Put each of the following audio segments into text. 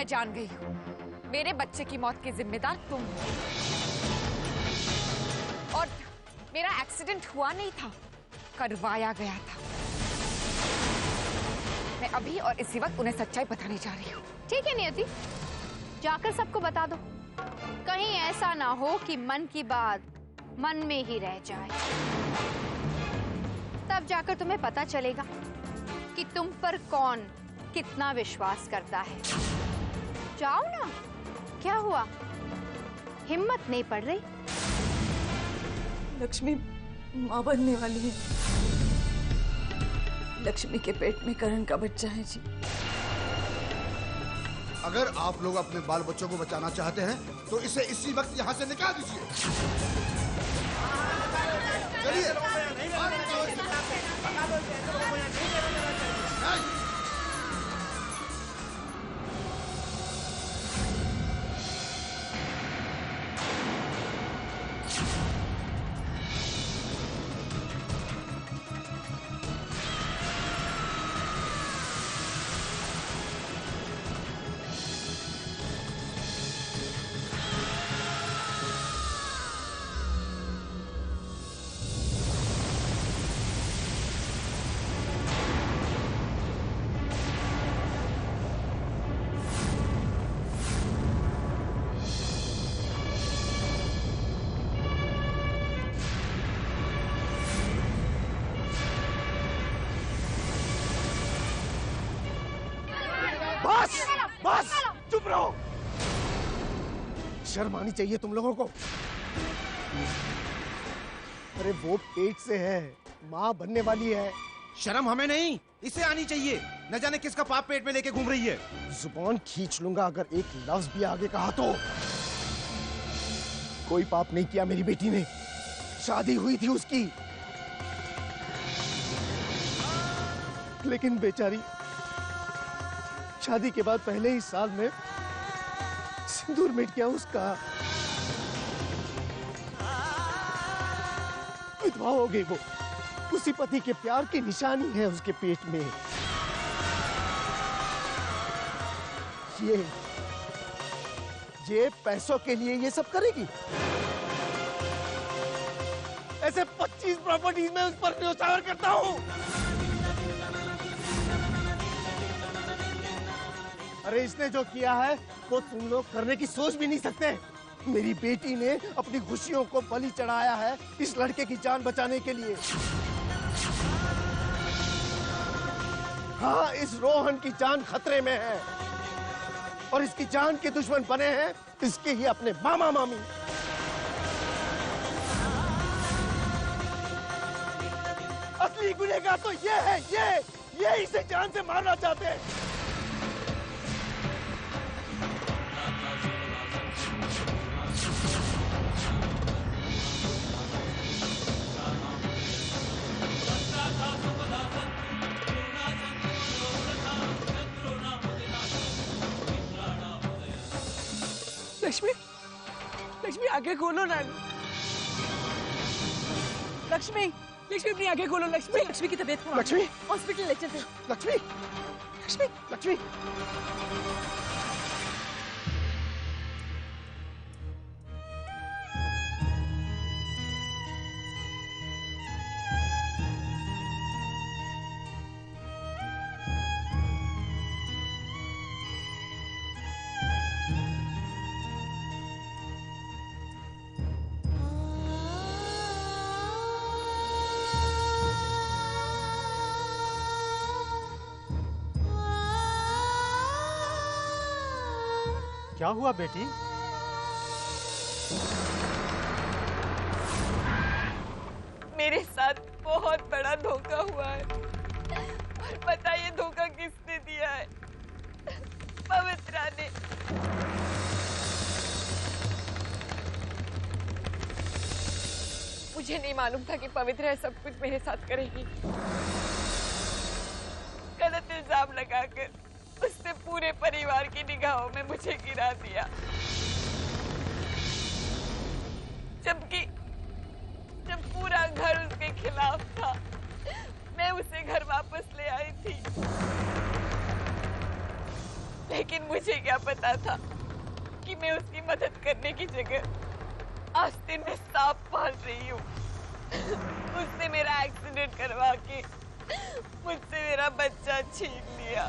जान गई हूँ, मेरे बच्चे की मौत की जिम्मेदार तुम हो। और मेरा एक्सीडेंट हुआ नहीं था, करवाया गया था। मैं अभी और इसी वक्त उन्हें सच्चाई बताने जा रही हूँ। ठीक है नियति, जाकर सबको बता दो। कहीं ऐसा ना हो कि मन की बात मन में ही रह जाए। तब जाकर तुम्हें पता चलेगा कि तुम पर कौन कितना विश्वास करता है। जाओ ना, क्या हुआ, हिम्मत नहीं पड़ रही? लक्ष्मी मां बनने वाली है। लक्ष्मी के पेट में करण का बच्चा है जी। अगर आप लोग अपने बाल बच्चों को बचाना चाहते हैं तो इसे इसी वक्त यहाँ से निकाल दीजिए। चलिए। बस चुप रहो। शर्म आनी चाहिए तुम लोगों को। अरे वो पेट से है, माँ बनने वाली है। शर्म हमें नहीं, इसे आनी चाहिए। न जाने किसका पाप पेट में लेके घूम रही है। जुबान खींच लूंगा अगर एक लफ्ज भी आगे कहा तो। कोई पाप नहीं किया मेरी बेटी ने, शादी हुई थी उसकी। लेकिन बेचारी शादी के बाद पहले ही साल में सिंदूर मिट गया उसका। विधवा हो गई वो। उसी पति के प्यार की निशानी है उसके पेट में। ये पैसों के लिए ये सब करेगी। ऐसे 25 प्रॉपर्टीज में उस पर न्योछावर करता हूं। अरे इसने जो किया है वो तुम लोग करने की सोच भी नहीं सकते। मेरी बेटी ने अपनी खुशियों को बलि चढ़ाया है इस लड़के की जान बचाने के लिए। हाँ, इस रोहन की जान खतरे में है और इसकी जान के दुश्मन बने हैं इसके ही अपने मामा मामी। असली गुनहगार तो ये है, ये इसे जान से मारना चाहते हैं। लक्ष्मी, लक्ष्मी आंखें खोलो ना। लक्ष्मी, लक्ष्मी अपनी आंखें खोलो। लक्ष्मी, लक्ष्मी की तबीयत खराब। लक्ष्मी हॉस्पिटल ले चलते। लक्ष्मी, लक्ष्मी, लक्ष्मी। क्या हुआ बेटी? मेरे साथ बहुत बड़ा धोखा हुआ है और पता ये धोखा किसने दिया है? पवित्रा ने। मुझे नहीं मालूम था कि पवित्रा सब कुछ मेरे साथ करेगी। गलत इल्जाम लगाकर उसने पूरे परिवार की निगाहों में मुझे गिरा दिया, जबकि जब पूरा घर उसके खिलाफ था। मैं उसे घर वापस ले आई थी, लेकिन मुझे क्या पता था कि मैं उसकी मदद करने की जगह आस्तीन में सांप पाल रही हूँ। उसने मेरा एक्सीडेंट करवा के मुझसे मेरा बच्चा छीन लिया।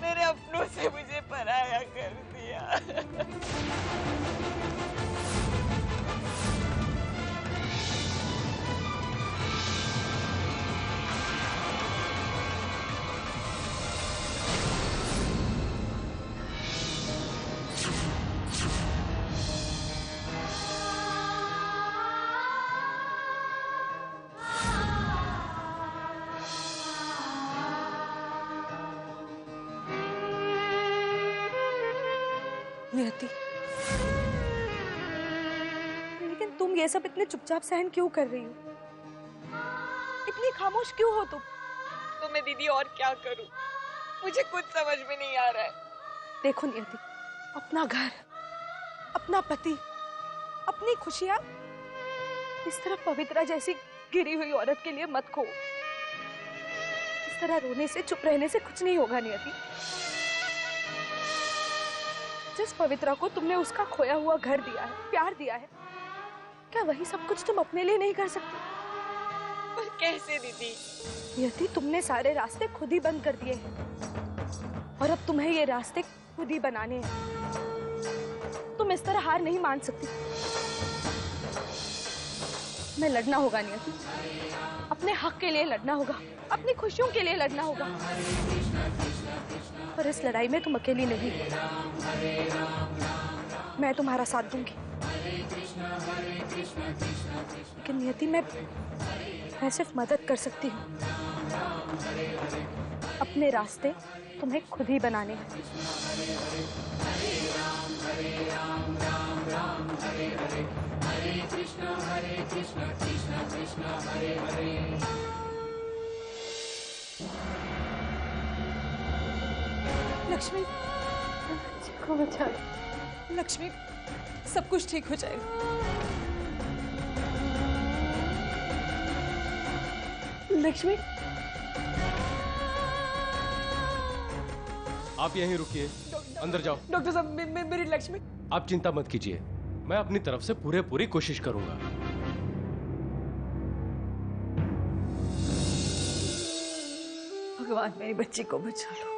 मेरे अपनों से मुझे पराया कर दिया। नियति, लेकिन तुम ये सब इतने चुपचाप सहन क्यों कर रही हो? इतनी खामोश क्यों हो तुम? तो मैं दीदी और क्या करूं? मुझे कुछ समझ में नहीं आ रहा है। देखो नियति, अपना घर, अपना पति, अपनी खुशियां इस तरह पवित्रा जैसी गिरी हुई औरत के लिए मत खो। इस तरह रोने से, चुप रहने से कुछ नहीं होगा नियति। जिस पवित्रा को तुमने उसका खोया हुआ घर दिया है, प्यार दिया है, क्या वही सब कुछ तुम अपने लिए नहीं कर सकती? पर कैसे दीदी? नियति, तुमने सारे रास्ते खुद ही बंद कर दिए हैं और अब तुम्हें ये रास्ते खुद ही बनाने हैं। तुम इस तरह हार नहीं मान सकती। मैं लड़ना होगा नियति, अपने हक के लिए लड़ना होगा, अपनी खुशियों के लिए लड़ना होगा। पर इस लड़ाई में तुम अकेली नहीं, मैं तुम्हारा साथ दूंगी। लेकिन नियति, मैं सिर्फ मदद कर सकती हूँ। अपने रास्ते तुम्हें खुद ही बनाने हैं। लक्ष्मी, को बचा। लक्ष्मी, सब कुछ ठीक हो जाएगा। लक्ष्मी, आप यहीं रुकिए, अंदर जाओ। डॉक्टर साहब, मेरी लक्ष्मी। आप चिंता मत कीजिए, मैं अपनी तरफ से पूरी कोशिश करूंगा। भगवान, मेरी बच्ची को बचा लो।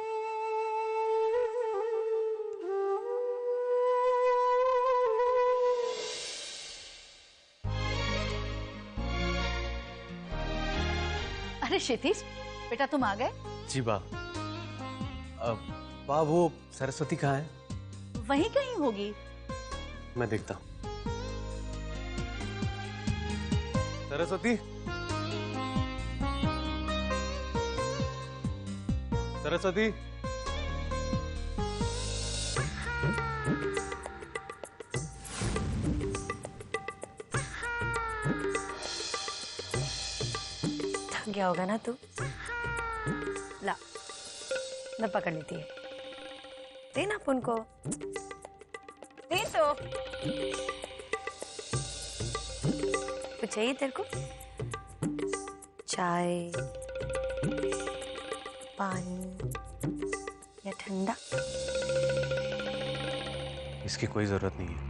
अरे क्षितिज, बेटा तुम आ गए? जी बा। बा, वो सरस्वती कहाँ है? वहीं कहीं होगी। मैं देखता हूँ। सरस्वती, सरस्वती, थक गया होगा ना तू? ला, मैं पकड़ लेती है। देना अपन को, दे तो। कुछ चाहिए तेरे को? चाय, पानी या ठंडा? इसकी कोई जरूरत नहीं है।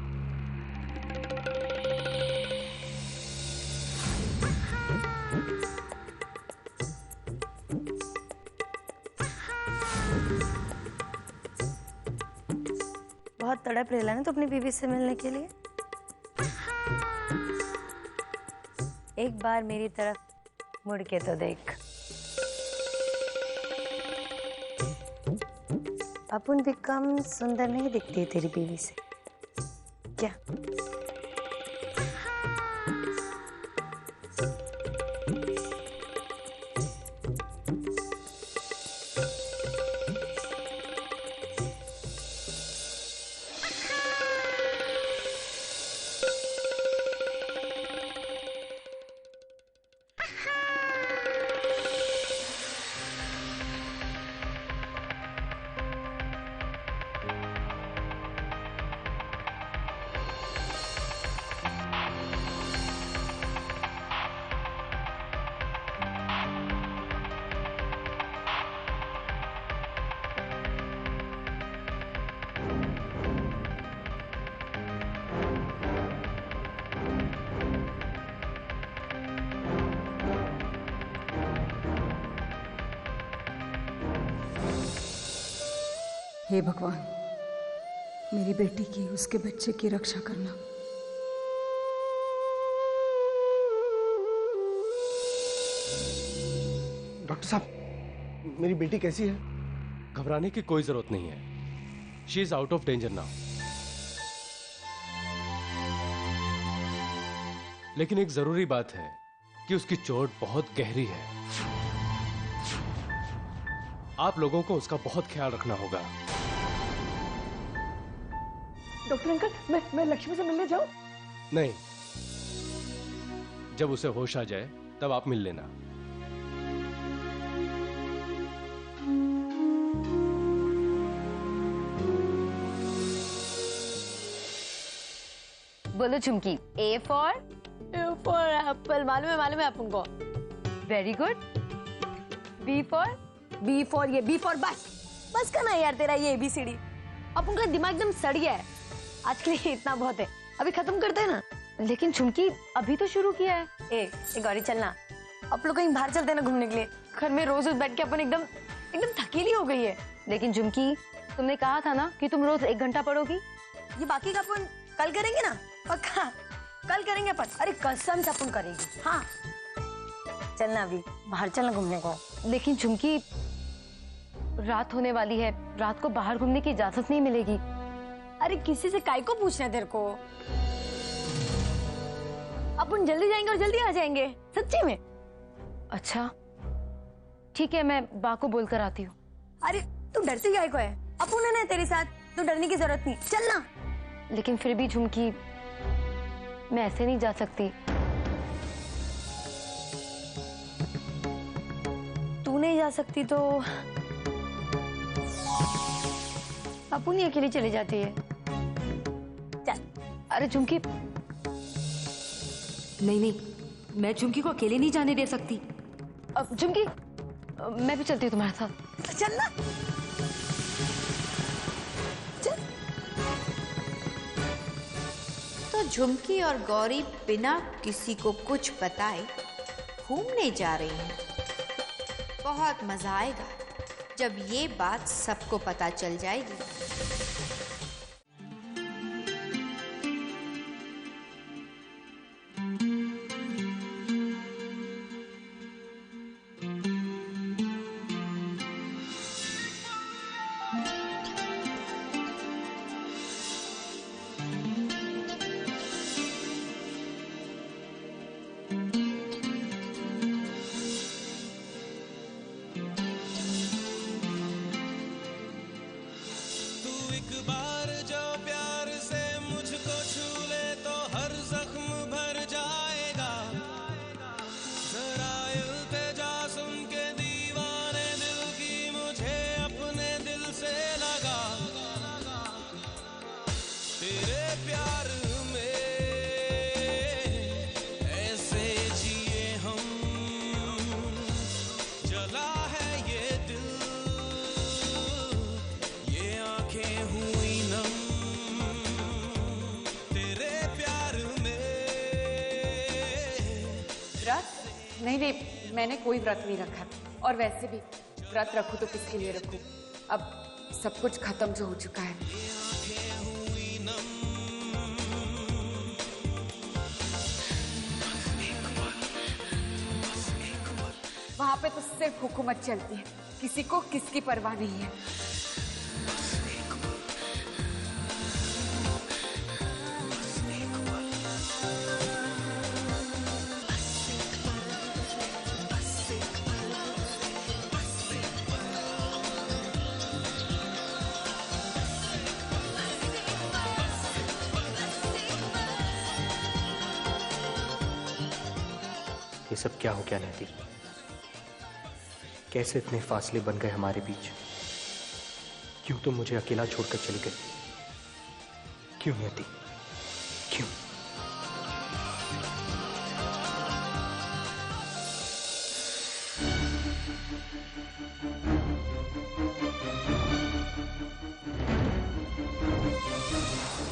बहुत तड़प रही है ना तो अपनी बीवी से मिलने के लिए। एक बार मेरी तरफ मुड़ के तो देख। अपन भी कम सुंदर नहीं दिखती तेरी बीवी से क्या? हे भगवान, मेरी बेटी की, उसके बच्चे की रक्षा करना। डॉक्टर साहब, मेरी बेटी कैसी है? घबराने की कोई जरूरत नहीं है। She is out of danger now. लेकिन एक जरूरी बात है कि उसकी चोट बहुत गहरी है। आप लोगों को उसका बहुत ख्याल रखना होगा। डॉक्टर अंकल, मैं लक्ष्मी से मिलने जाऊं? नहीं, जब उसे होश आ जाए तब आप मिल लेना। बोलो झुमकी। A for Apple. मालूम है आपको। Very good. बी फॉर ये बी फॉर बस करना यार, तेरा ये ABCD। अब उनका दिमाग एकदम सड़ गया है। आज के लिए इतना बहुत है, अभी खत्म करते हैं ना। लेकिन झुमकी अभी तो शुरू किया है। ए गौरी, चलना, आप लोग कहीं बाहर चलते हैं ना घूमने के लिए। घर में रोज बैठ के अपन एकदम थकीली हो गई है। लेकिन झुमकी, तुमने कहा था ना कि तुम रोज 1 घंटा पढ़ोगी। ये बाकी का अपन कल करेंगे ना, पक्का कल करेंगे अपन। अरे कसम से अपन करेंगे। हाँ चलना, अभी बाहर चलना घूमने को। लेकिन झुमकी, रात होने वाली है, रात को बाहर घूमने की इजाजत नहीं मिलेगी। अरे किसी से काय को पूछना है तेरे को? अपन जल्दी जाएंगे और जल्दी आ जाएंगे, सच्ची में। अच्छा ठीक है, मैं बा को बोलकर आती हूँ। अरे तू डरती काय को है? अपन है ना तेरे साथ, तो डरने की जरूरत नहीं, चलना। लेकिन फिर भी झुमकी, मैं ऐसे नहीं जा सकती। तू नहीं जा सकती तो अपन ही अकेली चली जाती है। चल। अरे झुमकी, नहीं, मैं झुमकी को अकेले नहीं जाने दे सकती। अब झुमकी, मैं भी चलती हूँ तुम्हारे साथ। चल ना। चल। तो झुमकी और गौरी बिना किसी को कुछ बताए घूमने जा रही हैं। बहुत मजा आएगा जब ये बात सबको पता चल जाएगी। नहीं, मैंने कोई व्रत नहीं रखा, और वैसे भी व्रत रखूं तो किसके लिए रखूं? अब सब कुछ खत्म जो हो चुका है। वहां पे तो सिर्फ हुकूमत चलती है, किसी को किसकी परवाह नहीं है। ये सब क्या हो गया नियति? कैसे इतने फासले बन गए हमारे बीच? क्यों तुम मुझे अकेला छोड़कर चली गई? क्यों नियति, क्यों?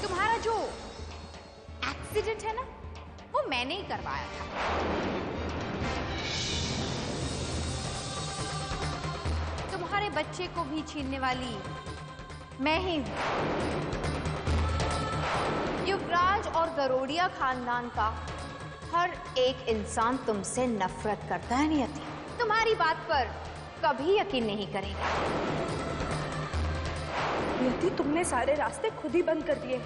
तुम्हारा जो एक्सीडेंट है ना, वो मैंने ही करवाया था। तुम्हारे बच्चे को भी छीनने वाली मैं ही हूं। युवराज और गरोडिया खानदान का हर एक इंसान तुमसे नफरत करता है नियति। तुम्हारी बात पर कभी यकीन नहीं करेगा। नियति, तुमने सारे रास्ते खुद ही बंद कर दिए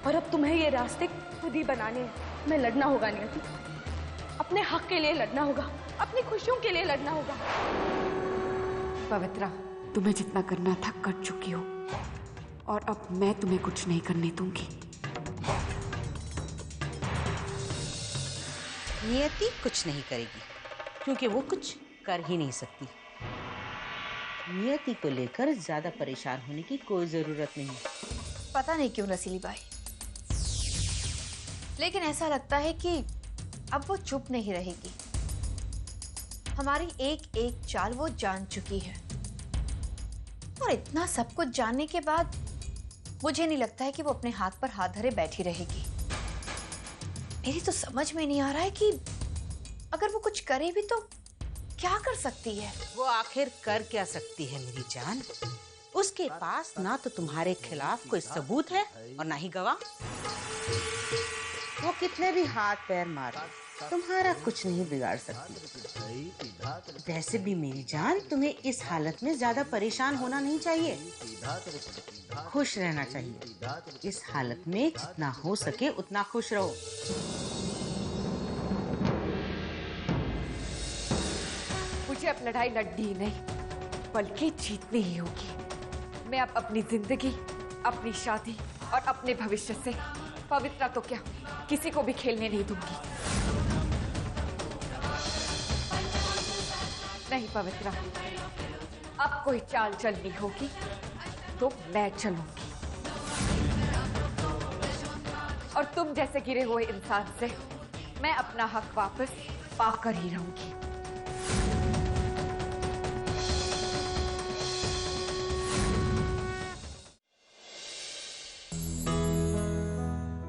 और अब तुम्हें ये रास्ते खुद ही बनाने हैं। तुम्हें लड़ना होगा नियति, अपने हक के लिए लड़ना होगा, अपनी खुशियों के लिए लड़ना होगा। पवित्रा, तुम्हें जितना करना था कर चुकी हो और अब मैं तुम्हें कुछ नहीं करने दूंगी। नियति कुछ नहीं करेगी क्योंकि वो कुछ कर ही नहीं सकती। नियति को लेकर ज्यादा परेशान होने की कोई जरूरत नहीं। पता नहीं क्यों रसीली बाई, लेकिन ऐसा लगता है कि अब वो चुप नहीं रहेगी। हमारी एक एक चाल वो जान चुकी है और इतना सब कुछ जानने के बाद मुझे नहीं लगता है कि वो अपने हाथ पर हाथ धरे बैठी रहेगी। मेरी तो समझ में नहीं आ रहा है कि अगर वो कुछ करे भी तो क्या कर सकती है। वो आखिर कर क्या सकती है मेरी जान? उसके पास ना तो तुम्हारे खिलाफ कोई सबूत है और ना ही गवाह। वो कितने भी हाथ पैर मारे तुम्हारा कुछ नहीं बिगाड़ सकती। वैसे भी मेरी जान, तुम्हें इस हालत में ज्यादा परेशान होना नहीं चाहिए, खुश रहना चाहिए। इस हालत में जितना हो सके उतना खुश रहो। मुझे अब लड़ाई लड़नी ही नहीं बल्कि जीतनी ही होगी। मैं अब अपनी जिंदगी, अपनी शादी और अपने भविष्य से पवित्रा तो क्या किसी को भी खेलने नहीं दूंगी। नहीं पवित्रा, अब कोई चाल चलनी होगी तो मैं चलूंगी और तुम जैसे गिरे हुए इंसान से मैं अपना हक वापस पाकर ही रहूंगी।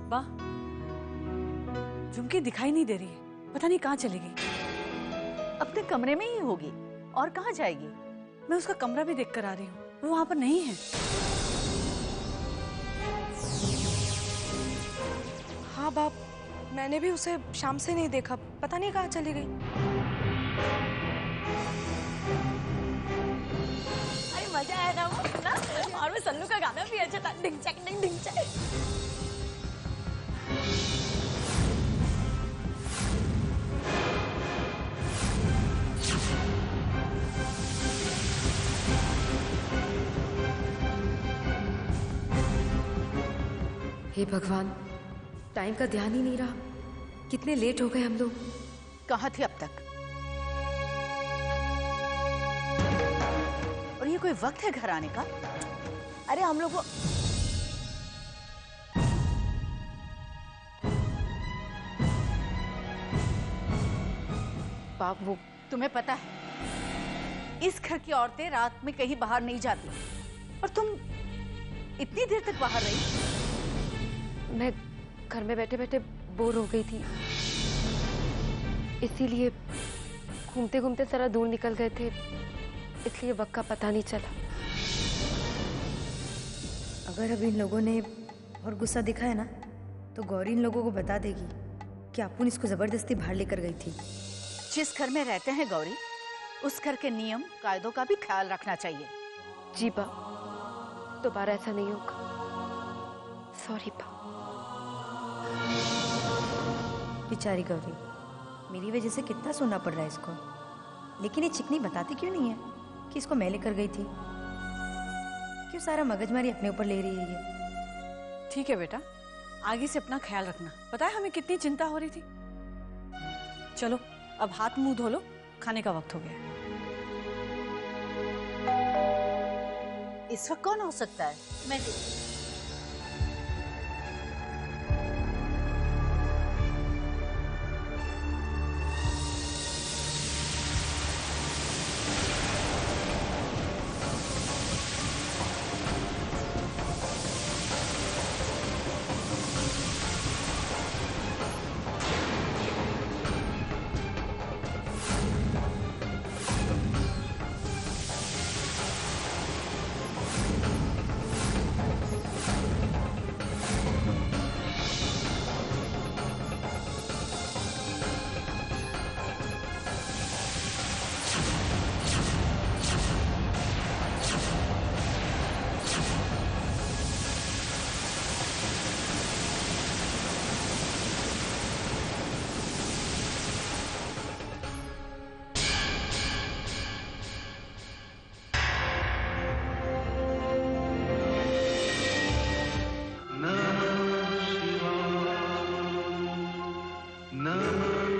वाह, झुमकी दिखाई नहीं दे रही है, पता नहीं कहाँ चली गई। अपने कमरे में ही होगी और कहाँ जाएगी? मैं उसका कमरा भी देख कर आ रही हूँ, वो वहां पर नहीं है। हाँ बाप, मैंने भी उसे शाम से नहीं देखा, पता नहीं कहाँ चली गई। अरे मजा आया ना वो ना, और मैं सन्नू का गाना भी अच्छा था, डिंग चक डिंग डिंग चक। हे भगवान, टाइम का ध्यान ही नहीं रहा। कितने लेट हो गए हम लोग। कहाँ थे अब तक? और ये कोई वक्त है घर आने का? अरे हम लोग बाप, वो तुम्हें पता है इस घर की औरतें रात में कहीं बाहर नहीं जाती और तुम इतनी देर तक बाहर रही। मैं घर में बैठे बैठे बोर हो गई थी, इसीलिए घूमते घूमते जरा दूर निकल गए थे, इसलिए वक्त का पता नहीं चला। अगर अब इन लोगों ने और गुस्सा दिखाया ना तो गौरी इन लोगों को बता देगी कि अपुन इसको जबरदस्ती बाहर लेकर गई थी। जिस घर में रहते हैं गौरी, उस घर के नियम कायदों का भी ख्याल रखना चाहिए। जी बा, दोबारा ऐसा नहीं होगा। सॉरी बा। बेचारी गौरी, मेरी वजह से कितना सुनना पड़ रहा है इसको, लेकिन ये चिकनी बताती क्यों नहीं है कि इसको मैं लेकर गई थी? क्यों सारा मगजमारी अपने ऊपर ले रही है ये? ठीक है बेटा, आगे से अपना ख्याल रखना। पता है हमें कितनी चिंता हो रही थी। चलो अब हाथ मुंह धो लो, खाने का वक्त हो गया। इस वक्त कौन हो सकता है? मैं है।